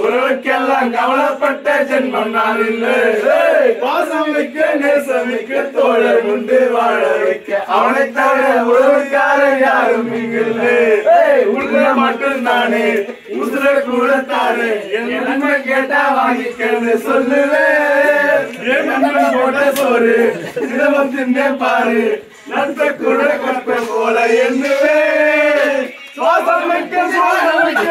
உறவுக்கெல்லாம் கவலைப்பட்ட ஜென்மம் நான் இல்லை. பாசம் வைக்க நேசம் வைக்க தோழர் உண்டு வாழ வைக்க அவனை தவிர உறவுக்காரர் யாரும் இங்கில்லை. உள்ள மட்டும் தானே உசுர கூட தானே என் நன்மை கேட்டா வாங்கிக்கன்னு சொல்லுவேன். என் நன்மை போட்ட சோறு சிரமம் தின்னே பாரு நட்ட கூட கட்ட போல எண்ணுவேன். சுவாசம் வைக்க சுவாசம் வைக்க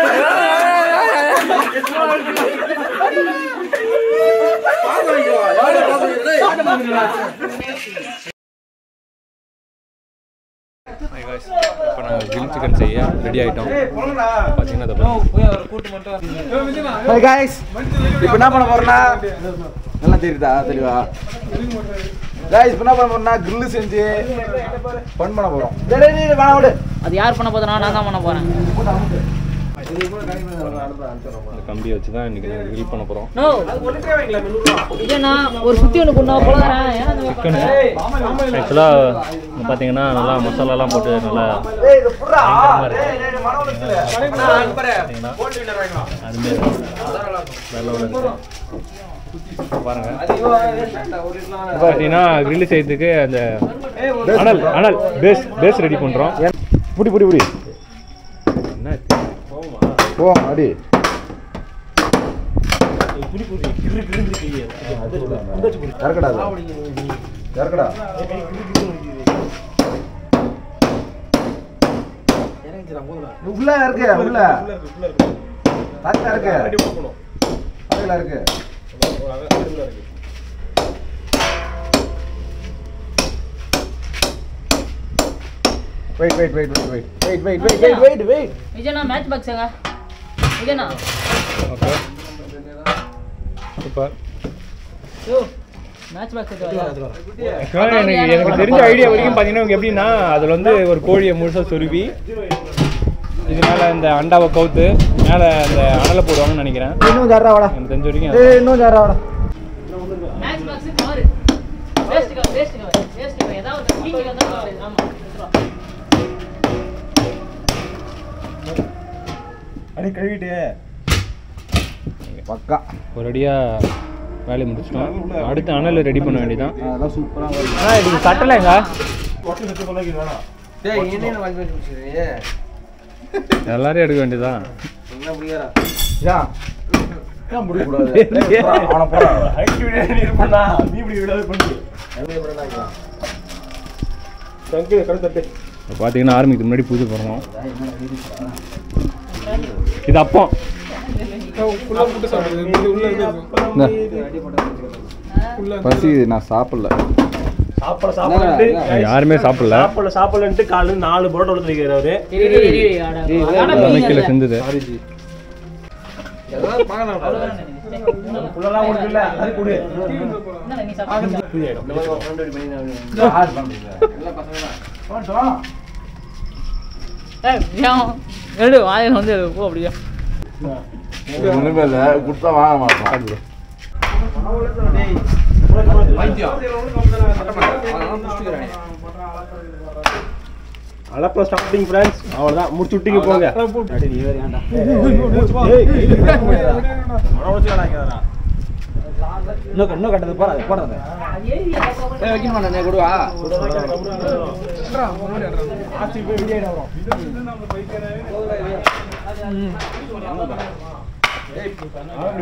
இப்போ நாங்கள் கிரில் சிக்கன் செய்ய ரெடி ஆகிட்டோம். பார்த்தீங்கன்னா இப்போ என்ன பண்ண போறோம்னா நல்லா தெரியுதா தெளிவா गाइस பண்ண போறோம்னா grill செஞ்சு ஃபன் பண்ண போறோம். டேய் வாடா அது யார் பண்ண போறா? நான் தான் பண்ண போறேன். கம்பி வச்சு தான் இன்னைக்கு கிரில் பண்ண போகிறோம். நோ இதனா ஒரு சுத்தி ஒன்று கொண்டு போகிறேன். சிக்கன் ஆக்சுவலாக பார்த்தீங்கன்னா நல்லா மசாலாலாம் போட்டு நல்லா பாருங்க. பார்த்தீங்கன்னா கிரில் செய்யறதுக்கு அந்த அனல் பேஸ் ரெடி பண்ணுறோம். புடி புடி புடி என்ன போ அடி இறக்கடா இறக்கடா உள்ள இருக்கு உள்ள தாத்தா இருக்கு அதுல இருக்கு wait இதனா மேட்ச் பாக்ஸ்ங்க. இதனா okay super. Yo match box எனக்கு தெரிஞ்ச ஐடியா வரைக்கும் பார்த்தீங்கன்னா எப்படின்னா அதில் வந்து ஒரு கோழியை முழுசாக சொருவி இது மேலே இந்த அண்டாவை கவுத்து மேலே அந்த அனலை போடுவாங்கன்னு நினைக்கிறேன். இன்னும் ஜாரா வாடா எனக்கு தெரிஞ்ச வரைக்கும் இன்னும் ஜாரா வாடா match box cover waste cover ஏதாவது நீங்க தான் ஆமா அடி கழுவிட்டு பக்கா ஒரு அடியாக வேலையை முடிச்சிட்டோம். அடுத்து அனல் ரெடி பண்ண வேண்டியதான். அதெல்லாம் சூப்பரா வரும். இது சட்டலைங்க டேய் என்னன்னு வாங்கி வச்சிருக்கீங்க எல்லாரும் எடுக்க வேண்டியதான். என்ன புரியறா யா ஏன் முடிய கூடாது அவன போடா ஆக்டிவிட்டி நீ பண்ணா நீ இப்படி விடாத பண்ணு என்ன பண்ணாங்க தங்க கரெக்ட் பார்த்தீங்கன்னா ஆரம்பிக்கு முன்னாடி பூஜை பண்ணுவோம். இது அப்போ பசி நான் சாப்பிடல யாருமே சாப்பிடலன்ட்டு காலையில 4 பரோட்டா எடுத்து வைக்கிறாரு. கீழே செஞ்சது வாயில் வந்து போ அப்படியே குடுத்தா வாங்க மாட்டோம். அலப்ப ஸ்டார்டிங் ஃப்ரெண்ட்ஸ் அவ்வளவுதான் முடிச்சு விட்டீங்க போங்க. இன்னும் கட்டது போறாது போடாத வைக்க மாட்டேன் கொடுவா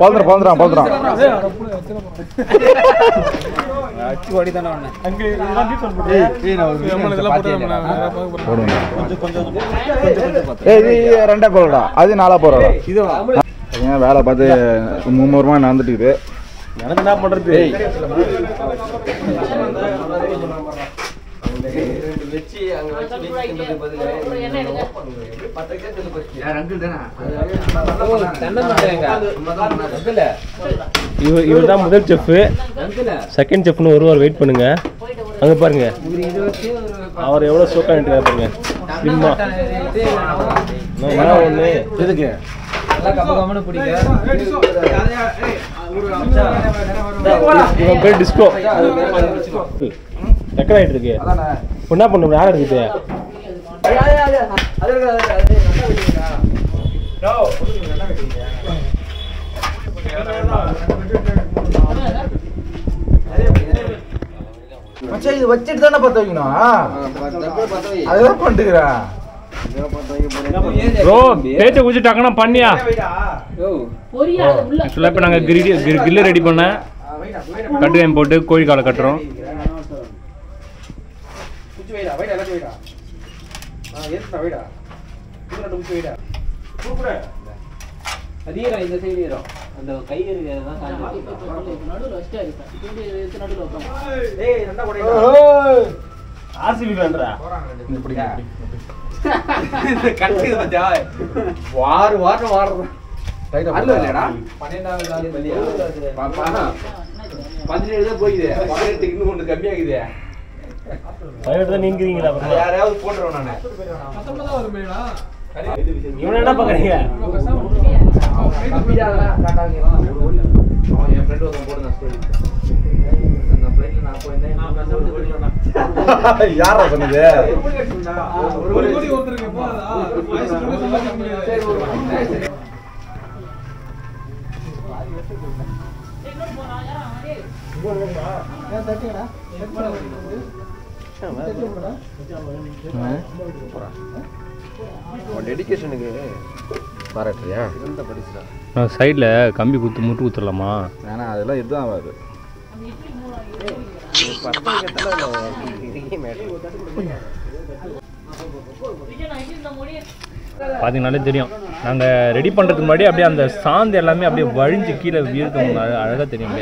போந்துறான் ரெண்டா போறடா அது 4 போறடா இது வேலை பார்த்து மும்முரமா நடந்துட்டு எனக்கு என்ன பண்றது இவர் தான் முதல் செஃப். செகண்ட் செஃப்னு ஒருவர் வெயிட் பண்ணுங்க. அங்க பாருங்க அவர் எவ்வளவு சோக்கா நின்றுறாரு பாருங்க. சிம்மா ஒண்ணு எதுக்கு இவன் பேர் டிஸ்கோ. ரெக்கார்ட் ஆயிட்டு இருக்கு. என்ன பண்ணும் யார் இருக்குது மச்சான் இது வச்சிட்டு தானே பத்த வைக்கணும் அதெல்லாம் பண்ணிட்டுக்கிறேன் ப்ரோ பேச்சை குடிச்சுட்டாங்கன்னா பண்ணியா பொரியா உள்ள ஆக்சுவலாக இப்போ நாங்கள் கிரில்லு ரெடி பண்ண கட்டுக்காயம் போட்டு கோழி காலை கட்டுறோம். இந்த சைடு ஏறும் அந்த கை இருக்கிறதான் நடுவுல வச்சிட்டா இருப்பேன் இப்படி எடுத்து நடுவுல வைப்போம் ஆர்சிபி பண்றா வாரம் வாடுறேன் இல்லடா 17 தான் போயிது 18 இன்னும் ஒன்று கம்மியாகுது. 18 தான் நீங்கிறீங்களா? யாரையாவது போட்டுருவேன் நானு. இவனை என்ன பாக்குறீங்க? என் ஃப்ரெண்ட் ஒருத்தன் போடுறான் ஸ்டோரி. அந்த ஃப்ளைட்ல நான் போயிருந்தேன். யாரா சொன்னது? ஒரு கோடி ஒருத்தருக்கு போறதா? டெடிகேஷனுக்கு பாராட்டுறியா? சைடில் கம்பி குத்து முட்டு குத்துடலாமா? ஏன்னா அதெல்லாம் எதுவும் ஆகாது. பார்த்தீங்கனாலே தெரியும் நாங்கள் ரெடி பண்ணுறதுக்கு முன்னாடி அப்படியே அந்த சாந்து எல்லாமே அப்படியே வழிஞ்சு கீழே வீழ்த்தோம். அழகாக தெரியும்.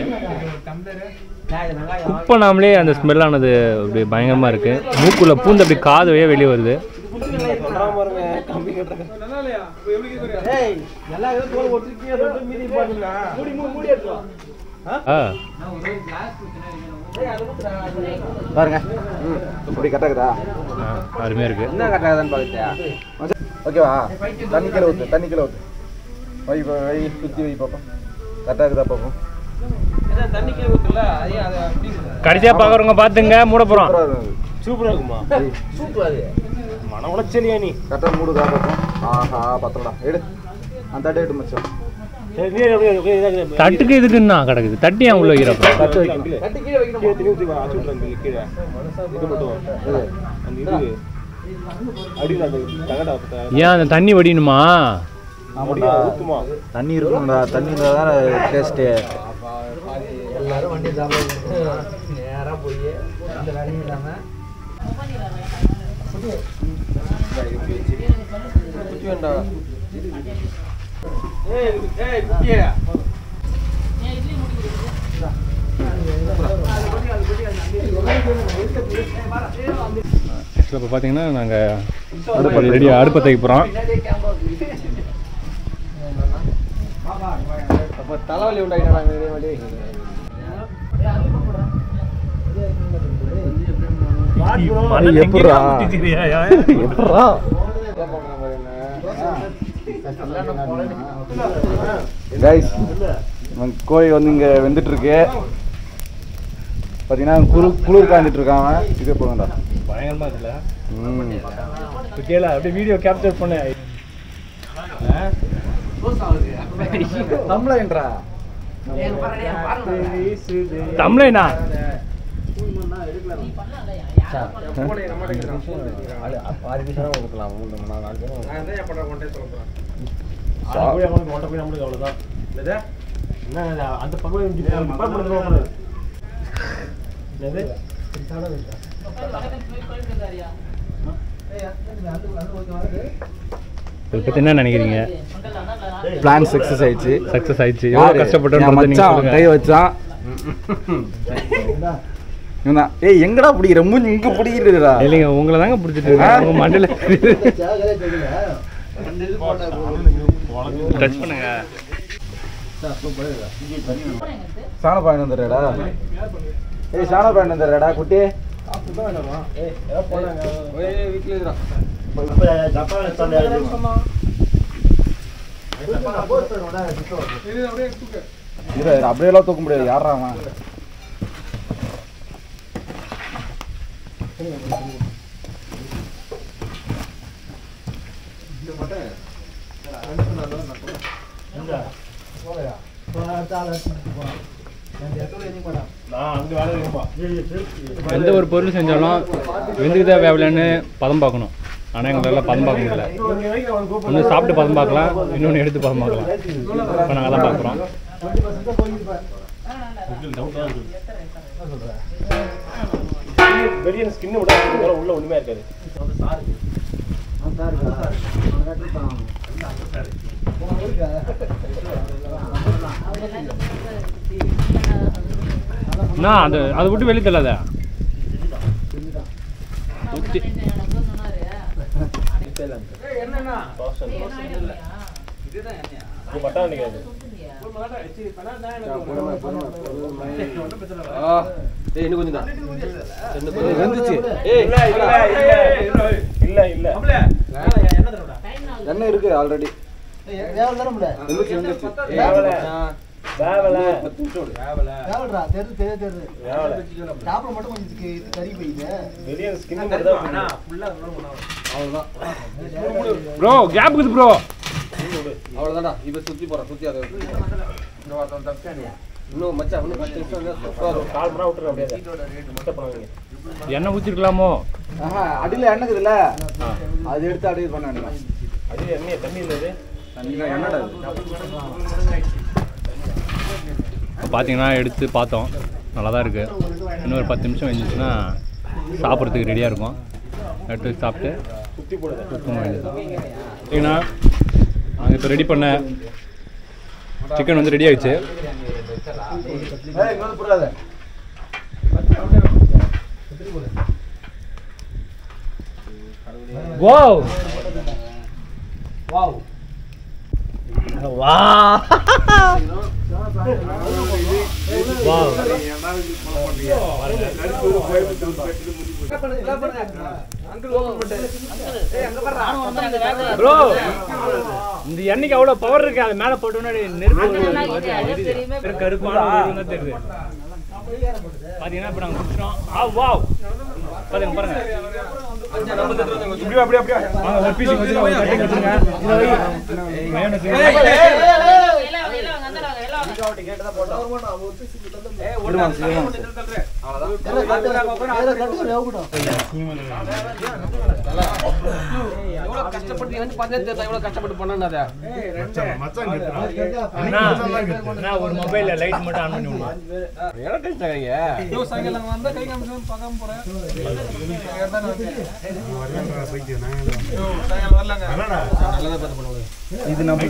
குக் பண்ணாமலே அந்த ஸ்மெல்லானது அப்படியே பயங்கரமாக இருக்குது. மூக்குள்ள பூந்து அப்படி காது வழியாக வெளியே வருது. பாருங்க இப்படி கரெக்டாக அருமையாக இருக்குது. என்ன கரெக்டாகுதான்னு பார்த்துட்டியா? ஓகேவா? தண்ணி கீழே ஊற்று வை சுற்றி வை பார்ப்போம். கரெக்டாக இருக்குதா பார்ப்போம். கடைசியாக பார்க்குறவங்க பார்த்துங்க மூட போகிறோம். சூப்பரா இருக்குமா? சூப்பரா அது மன உளைச்சலியா நீ? கரெக்டாக மூடுதா பார்ப்போம். ஆஹா பத்தலடா எடு அந்த தட்டை எடு மச்சான். தட்டுக்கு இதுக்குன்னா கிடக்குது. தட்டி ஏன் உள்ள வைக்கிறப்ப தட்டு வைக்கணும். ஏன் அந்த தண்ணி வடியணுமா? தண்ணி இருக்கணும்டா. தண்ணி இருந்தால் தான் டேஸ்ட்டு. எல்லாரும் வண்டி நேராக போய் அந்த வேலையும் இல்லாமல் இப்போ பார்த்தீங்கன்னா நாங்கள் ரெடியாக அடுப்பை தைக்க போகிறோம். தலைவலி உண்டாக்கினாங்க. கோழி வந்து இங்கே வெந்துட்டு இருக்கு. பார்த்தீங்கன்னா குளிர் காய்ஞ்சிட்டு இருக்காங்க. இதே போகண்டா பயங்கரமாக இருக்குல்ல? கேள அப்படியே வீடியோ கேப்சர் பண்ண தமிழன்றா தமிழனா அந்த பக்கம் இதை பற்றி என்ன நினைக்கிறீங்க? பிளான் சக்ஸஸ் ஆயிடுச்சு. சக்ஸஸ் ஆயிடுச்சு. எவ்வளோ கஷ்டப்பட்டோம். கை வச்சான். ஏய் எங்கடா பிடிக்கிற? மூஞ்சி இங்க பிடிக்கிறா. இல்லைங்க உங்களை தாங்க பிடிச்சிட்டு உங்க மண்டல டச் பண்ணுங்க. சாண பாயிண்ட் வந்துடுறா. ஏய் சாண பாயிண்ட் வந்துடுறா குட்டி. அப்படியே எல்லாம் தூக்க முடியாது. யாரா அவன்? எந்த ஒரு பொருள் செஞ்சாலும் வெந்துக்குதா வேவலன்னு பதம் பார்க்கணும். ஆனால் எங்களால் பதம் பார்க்க முடியல. ஒன்று சாப்பிட்டு பதம் பார்க்கலாம், இன்னொன்று எடுத்து பதம் பார்க்கலாம். இப்போ நாங்கள் தான் பார்க்குறோம். வெளியே ஸ்கின் விட உள்ள ஒண்ணுமே இருக்காது. அதை விட்டு வெளியே தள்ளாத. இன்னும் கொஞ்சம் தான். எண்ணெய் இருக்கு ஆல்ரெடி. ப்ரோ கேப் இருக்குது ப்ரோ. அவ்வளவுதான்டா. இப்ப சுத்தி போறேன். சுத்தி அதை இன்னும் மச்சான் இன்னும் 10 நிமிஷம் கால் மணி விட்டுரு அப்படியே முட்டை பண்ணுவீங்க. எண்ணெய் ஊற்றிருக்கலாமோ? அடியில் எண்ணெய் இருக்குதுல்ல, அது எடுத்து அப்படியே பண்ண வேண்டாம். அது எண்ணெய் தண்ணி இல்லது என்னடா பார்த்தீங்கன்னா எடுத்து பார்த்தோம், நல்லா தான் இருக்குது. இன்னொரு 10 நிமிஷம் வந்துச்சுன்னா சாப்பிட்றதுக்கு ரெடியாக இருக்கும். எடுத்து வச்சு சாப்பிட்டு சுற்றி போடுது. சுத்தம் வேண்டியது. பார்த்தீங்கன்னா நாங்கள் இப்போ ரெடி பண்ண சிக்கன் வந்து ரெடி ஆகிடுச்சு. வாவ் வாவ் வாவ் ப்ரோ, இந்த எண்ணெய்க்கு அவ்வளோ பவர் இருக்கு. அது மேலே போட்டோன்னா நெருப்பு கருப்பான தெரியுது. பார்த்தீங்கன்னா இப்போ நாங்கள் குடிச்சிட்டோம். வாவ் பாருங்க பாருங்க. ஒரு பீஸ் வச்சுருங்க. ஒரு மொபைல்ல லைட் மட்டும் ஆன் பண்ணி இது நம்ம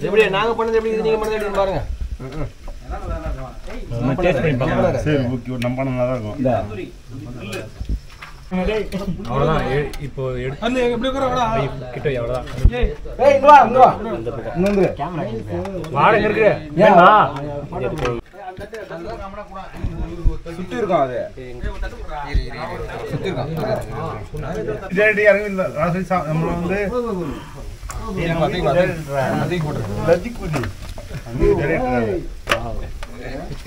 எப்படி நாங்க பண்ணது எப்படி நீங்க பண்ணது எப்படி பாருங்க. சரி ஓகே, நம்ம பண்ண நல்லா இருக்கும். அவ்வளோதான். இப்போ எடுத்து கிட்ட எவ்வளோதான் வாடகை இருக்கு. சுத்தி இருக்கும். அது சுத்தி இருக்கும். நம்ம வந்து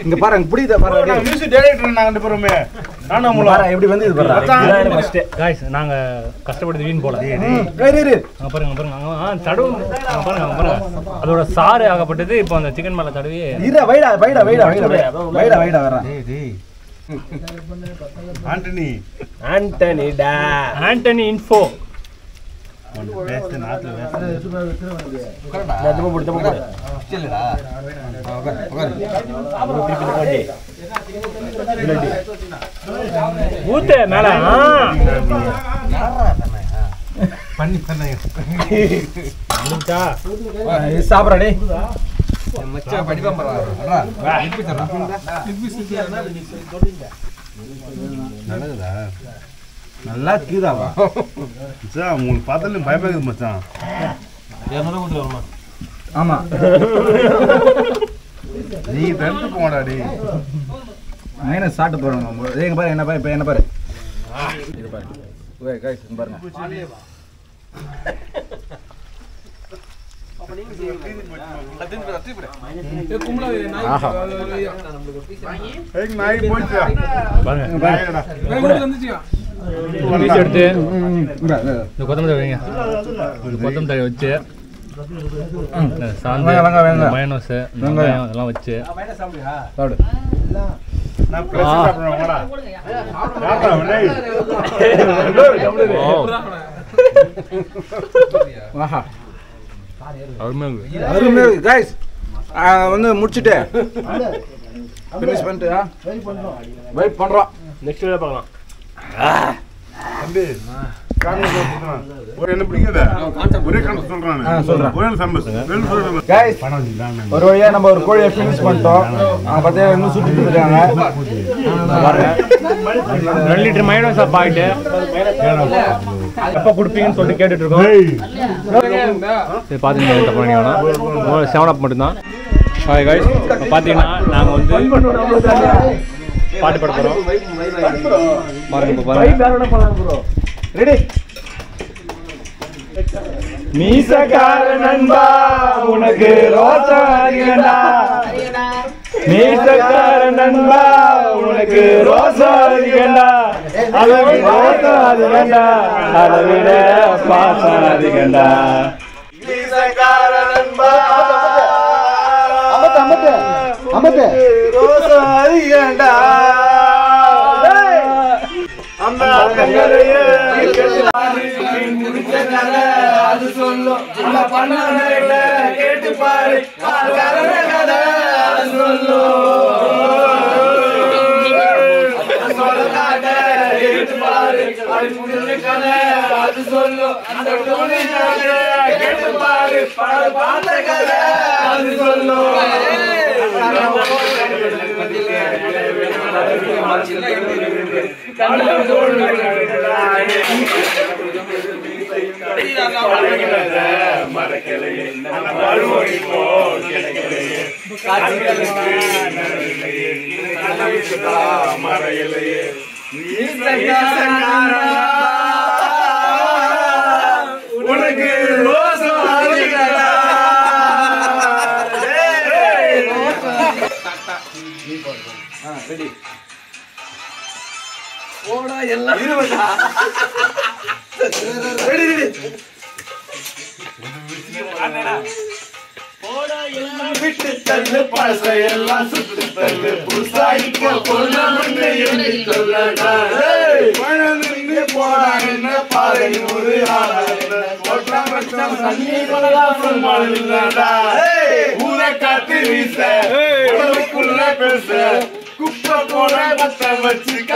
இங்க பாருங்க புடிதா பாருங்க. மியூசிக் டைரக்டர் நாங்க ரெண்டு பேருமே. நானும் பாருங்க எப்படி வந்து இது பாருங்க. ஃபர்ஸ்ட் गाइस நாங்க கஷ்டப்பட்டு வீண் போல. அங்க பாருங்க பாருங்க. தடவு பாருங்க. அதோட சாறு ஆகப்பட்டது இப்போ அந்த சிக்கன் மேல தடவி இர வைடா வரா. ஆண்டனி இன்ஃபோ வேஸ்ட் நாட்ல வேஸ்ட் தப்பு போடு இல்லடா. ஊத்து மேல பண்ணி சாப்பிடா டேய். மச்சான் படிப்பா பரவாடா. நல்லதா நல்லா கீதாவா. மச்சான் உங்களுக்கு பார்த்தாலும் பயமா இருக்குது மச்சான். ஆமா நீ தட்டு போடா டேய். நான் சாப்பிட்டு போறேன். எங்க பாரு என்ன பாரு. இப்போ என்ன பாரு. இது பாரு. ஓகே गाइस பாருங்க. பீஸ் எடுத்து இந்த கொத்தமல்லி வைங்க. கொத்தமல்லி வச்சு சாந்து மயனோஸ் வெங்காயம் இதெல்லாம் வச்சு வந்து முடிச்சுட்டு ஃபினிஷ் பண்ணிட்டு வெயிட் பண்றோம். நெக்ஸ்ட் வீடியோ பார்க்கலாம். ஒரு வழியா நம்ம ஒரு கோழியை ஃபினிஷ் பண்ணிட்டோம். பார்த்தீங்கன்னா இன்னும் சுட்டிட்டு இருக்காங்க. 2 லிட்டர் மயோனைஸ் பாக்கெட்டு எப்போ கொடுப்பீங்கன்னு சொல்லிட்டு கேட்டுட்டு இருக்கோம். சரி பார்த்துங்க தப்பு பண்ணி வேணாம். 7 அப் மட்டும்தான். ஹாய் காய்ஸ், பார்த்தீங்கன்னா நாங்கள் வந்து பாட்டு பாட போகிறோம். பாருங்க இப்போ பாருங்க. ரெடி? மீசக்கார நண்பா உனக்கு ரோசம் அதிகண்டா, மீசக்கார நண்பா உனக்கு ரோசம் அதிகண்டா, அதை விட ரோசம் அதிகண்டா, அதை விட பாசம் அதிகண்டா. மீசக்கார நண்பா ரோசம் அதிகண்டா, அந்த அது சொல்லும் கேட்டு பாரு கதை அது கேட்டு பாரு கதை அது சொல்லும் கேட்டு பாரு பார்த்த கதை அது சொல்லும். உனக்கு விட்டு தள்ளு பழசையெல்லாம் சுட்டு தள்ளு புதுசாய்க்க பொருளாமன்னு எழுதி சொல்லடா. போடா என்ன பாதை ஒரு தண்ணி இல்லடா. ஊரை காத்து வீச உடலுக்குள்ள பேச குப்பை போட பத்த வச்சுக்க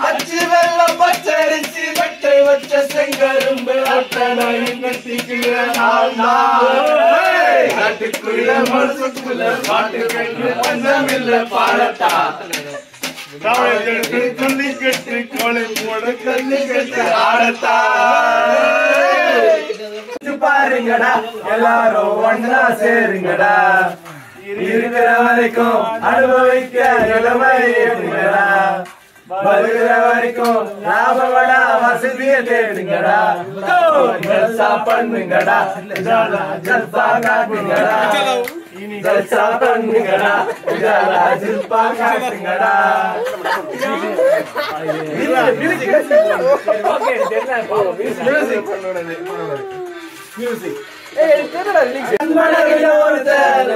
அச்சு வெள்ளம் பச்சரிசி வெட்டை வச்ச செங்கரும்பு அட்டனையும் கட்டிக்குள்ள நாட்டுக்குள்ள மனசுக்குள்ள பாட்டு கட்டு பஞ்சமில்ல பாடட்டா. துள்ளி கட்டு கோலை போட கல்லி கட்டு ஆடட்டா. பாருங்கடா எல்லாரும் ஒன்னா சேருங்கடா, இருக்கிற வரைக்கும் அனுபவிக்க நிலைமை எப்படிங்கடா, வருகிற வரைக்கும் லாபமடா வசதியை தேடுங்கடா, ஜல்சா பண்ணுங்கடா, ஜல்சா காட்டுங்கடா, ஜல்சா பண்ணுங்கடா, ஜல்பா காட்டுங்கடா.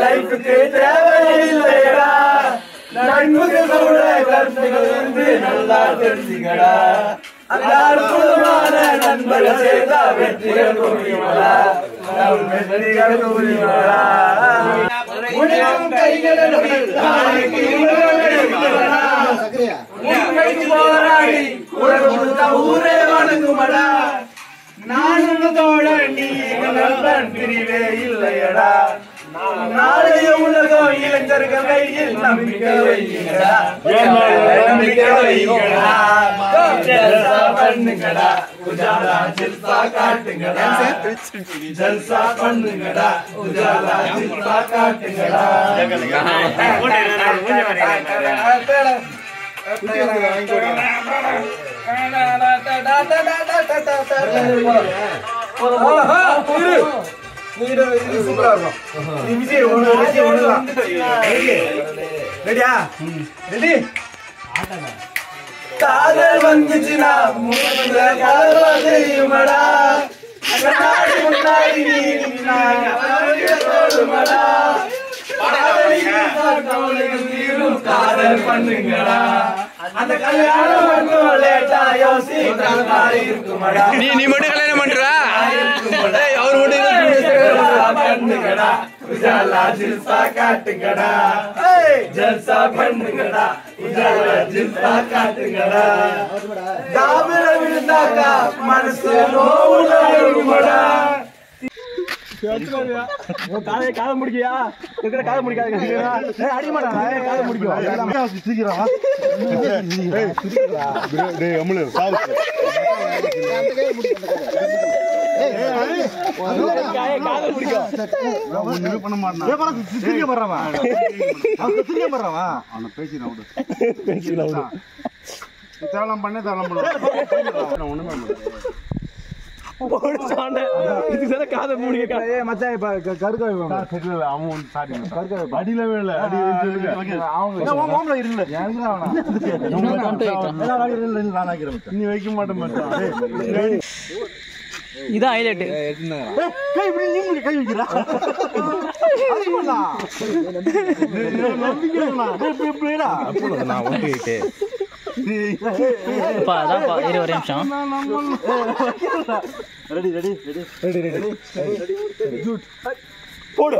லைஃபுக்கு தேவையில்லையடா, நண்பர்களோட கருத்துகள் வந்து நல்லா தெரிஞ்சுங்கடா, அந்த அற்புதமான நண்பர்கள் சேர்ந்தா வெற்றிகள் புரியுமடா, வெற்றிகள் புரியுமடா. உனக்கும் கைகளை போராடி ஊரே வணங்குமடா, நானும் தோழ நீ நண்பன் பிரிவே இல்லையடா, நாளைய உலகம் இளைஞர்கள் கையில் நம்பிக்கை வையுங்கடா, நம்பிக்கை வையுங்கடா, ஜல்சா பண்ணுங்கடா, உஜாலா ஜல்சா காட்டுங்கடா, ஜல்சா பண்ணுங்கடா, உஜாலா ஜல்சா காட்டுங்கடா. சூப்பரா இருக்கும். விஜய் ஒண்ணுதான். ரெடியா? ரெடி? காதல் வந்துச்சுனா மூணுல காதல் தெரியுமடா. கண்ணாடி முன்னாடி நீடுமடா. காதல் பண்ணுங்கடா. அந்த கல்யாணம் மட்டும் லேட்டா யோசிக்கிறா இருக்குமடா. நீ மட்டும் கல்யாணம் பண்றா அவர் பண்ணுங்கடா உஜாலா ஜில்சா காட்டுங்கடா ஜல்சா பண்ணுங்கடா உஜாலா ஜில்சா காட்டுங்கடா தாபல விழுந்தாக்கா மனசு நோவுல இருக்குமடா. காதை முடிக்கியா? காதை முடிக்காது. அடிக்க மாட்டாங்க. காதை முடிக்கும். சீக்கிரம் நீ வைக்க மாட்டேன். இதான் ஹைலைட். கை வைக்கிறா இரு ஒரு நிமிஷம். Ready ready ready ready ready ready போடு.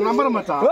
நம்பர் மச்சான்